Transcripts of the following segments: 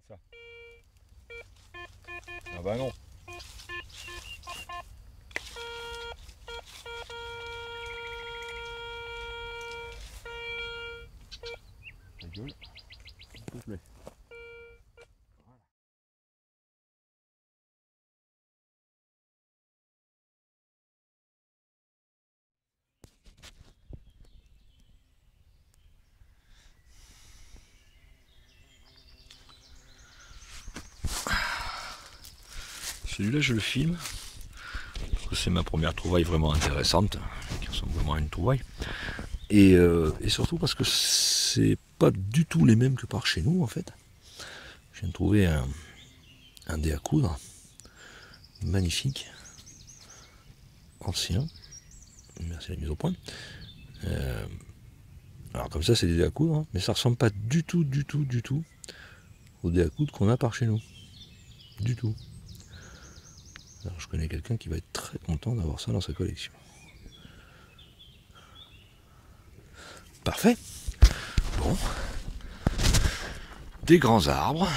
ça. Ah bah non. Ta gueule, s'il te plaît. Celui-là je le filme, parce que c'est ma première trouvaille vraiment intéressante, qui ressemble vraiment à une trouvaille. Et surtout parce que c'est pas du tout les mêmes que par chez nous en fait. Je viens de trouver un dé à coudre, magnifique, ancien, merci la mise au point. Alors comme ça c'est des dés à coudre, hein, mais ça ressemble pas du tout aux dés à coudre qu'on a par chez nous. Du tout. Alors je connais quelqu'un qui va être très content d'avoir ça dans sa collection. Parfait. Bon. Des grands arbres,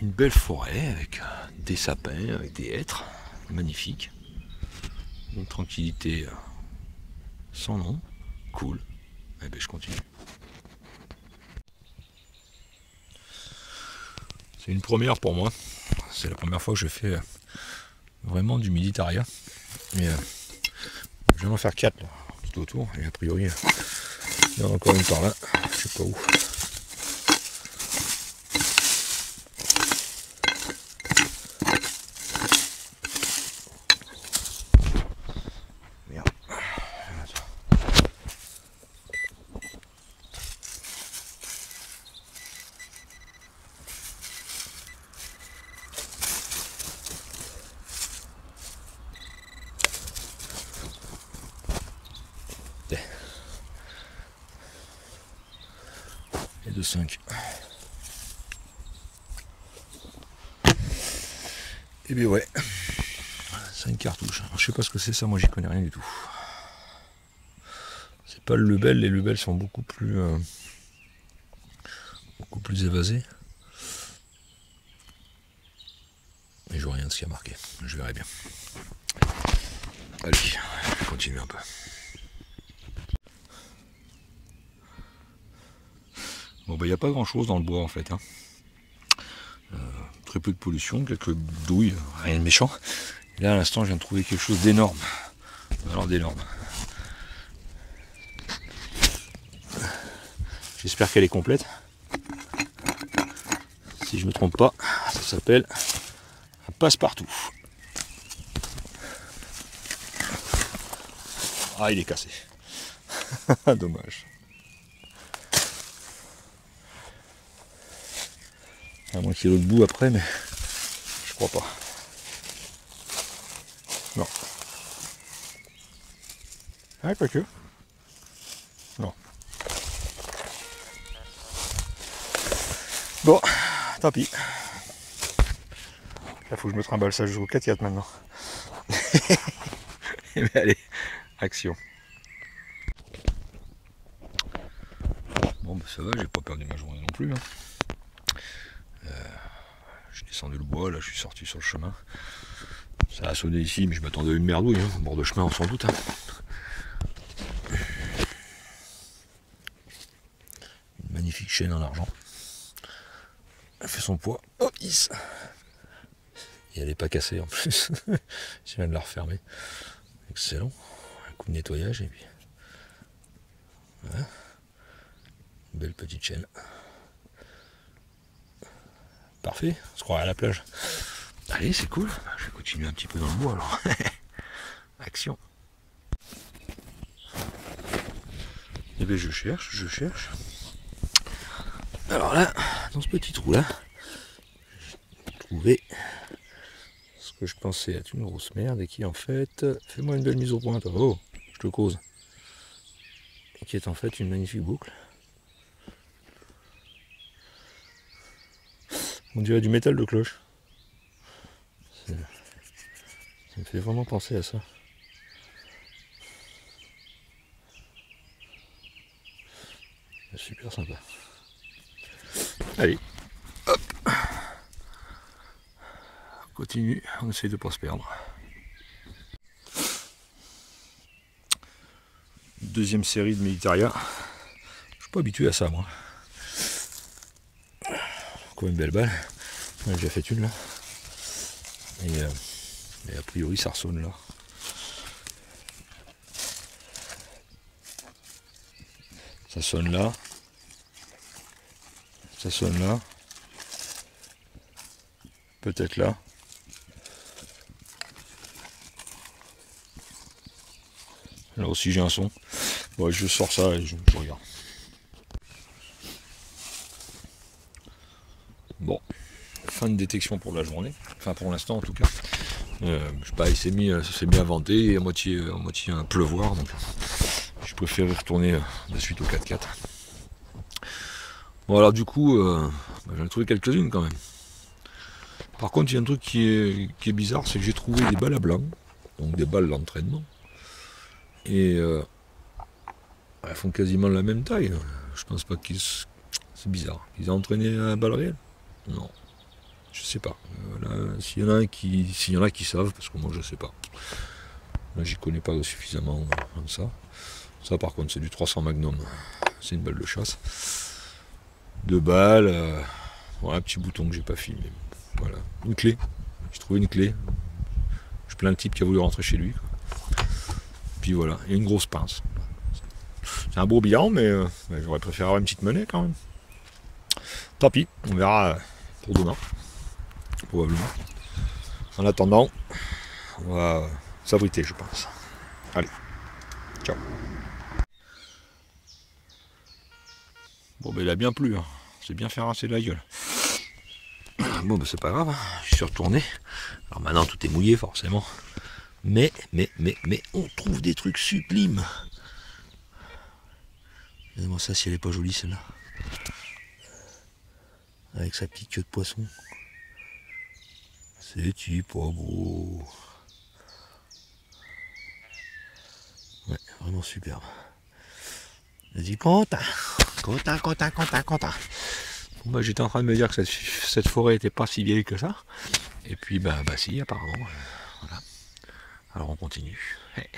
une belle forêt avec des sapins, avec des hêtres, magnifique. Une tranquillité sans nom, cool. Eh ben je continue. C'est une première pour moi. C'est la première fois que je fais vraiment du Méditerranée. Mais je vais en faire 4 là, tout autour. Et a priori, il y en a encore une par là. Je sais pas où. Merde. Et de 5. Et bien ouais. 5 cartouches. Alors, je sais pas ce que c'est ça, moi j'y connais rien du tout. C'est pas le lebel, les lebels sont beaucoup plus évasés. Et je vois rien de ce qui a marqué. Je verrai bien. Allez, je continue un peu. Bon bah il n'y a pas grand chose dans le bois en fait. Hein. Très peu de pollution, quelques douilles, rien de méchant. Et là à l'instant je viens de trouver quelque chose d'énorme. Alors d'énorme. J'espère qu'elle est complète. Si je me trompe pas, ça s'appelle un passe-partout. Ah il est cassé. Dommage. À moins qu'il y ait l'autre bout après, mais je crois pas. Non. Ah, pas que. Non. Bon, tant pis. Là, faut que je me trimballe ça jusqu'au 4 maintenant. Mais allez, action. Bon, bah ça va, j'ai pas perdu ma journée non plus. Hein. J'ai descendu le bois, là, je suis sorti sur le chemin. Ça a sonné ici, mais je m'attendais à une merdouille, hein, au bord de chemin, sans doute. Hein. Une magnifique chaîne en argent. Elle fait son poids. Oh, yes. Et elle n'est pas cassée en plus. Je viens de la refermer. Excellent. Un coup de nettoyage et puis. Voilà. Une belle petite chaîne. Parfait, on se croirait à la plage. Allez, c'est cool. Je vais continuer un petit peu dans le bois alors. Action. Et bien je cherche. Alors là, dans ce petit trou là, j'ai trouvé ce que je pensais être une grosse merde et qui en fait, fais-moi une belle mise au point, toi. Oh, je te cause. Et qui est en fait une magnifique boucle. On dirait du métal de cloche. Ça me fait vraiment penser à ça. Super sympa. Allez, hop. continue, on essaye de ne pas se perdre. Deuxième série de Militaria. Je suis pas habitué à ça moi. Quoi une belle balle. J'en ai déjà fait une là. Et a priori ça ressonne là. Ça sonne là. Ça sonne là. Peut-être là. Là aussi j'ai un son. Bon, je sors ça et je regarde. Bon, fin de détection pour la journée. Enfin pour l'instant en tout cas. Je sais pas, il s'est mis à venter et à moitié à pleuvoir. Donc je préfère y retourner de suite au 4x4. Bon alors du coup, j'en ai trouvé quelques-unes quand même. Par contre il y a un truc qui est bizarre, c'est que j'ai trouvé des balles à blanc. Donc des balles d'entraînement. Et elles font quasiment la même taille. Je pense pas qu'ils... C'est bizarre. Ils ont entraîné à balle réelle? Non. Je sais pas. S'il y en a qui savent, parce que moi je sais pas. Là j'y connais pas suffisamment comme ça. Ça par contre c'est du 300 Magnum. C'est une balle de chasse. 2 balles. Voilà, un petit bouton que j'ai pas filmé. Voilà. Une clé. J'ai trouvé une clé. Je plains le type qui a voulu rentrer chez lui. Puis voilà, il y a une grosse pince. C'est un beau bilan, mais j'aurais préféré avoir une petite monnaie quand même. Tant pis, on verra pour demain. Probablement. En attendant, on va s'abriter, je pense. Allez, ciao. Bon, ben il a bien plu, hein. C'est bien fait rincer la gueule. Bon, ben c'est pas grave, hein. Je suis retourné. Alors maintenant, tout est mouillé, forcément. Mais, on trouve des trucs sublimes. Regardez-moi ça, si elle est pas jolie, celle-là. Avec sa petite queue de poisson. C'est-tu pas beau? Ouais, vraiment superbe. Vas-y, content. Bon, bah, j'étais en train de me dire que cette forêt était pas si vieille que ça. Et puis, bah si, apparemment. Voilà. Alors on continue. Hey.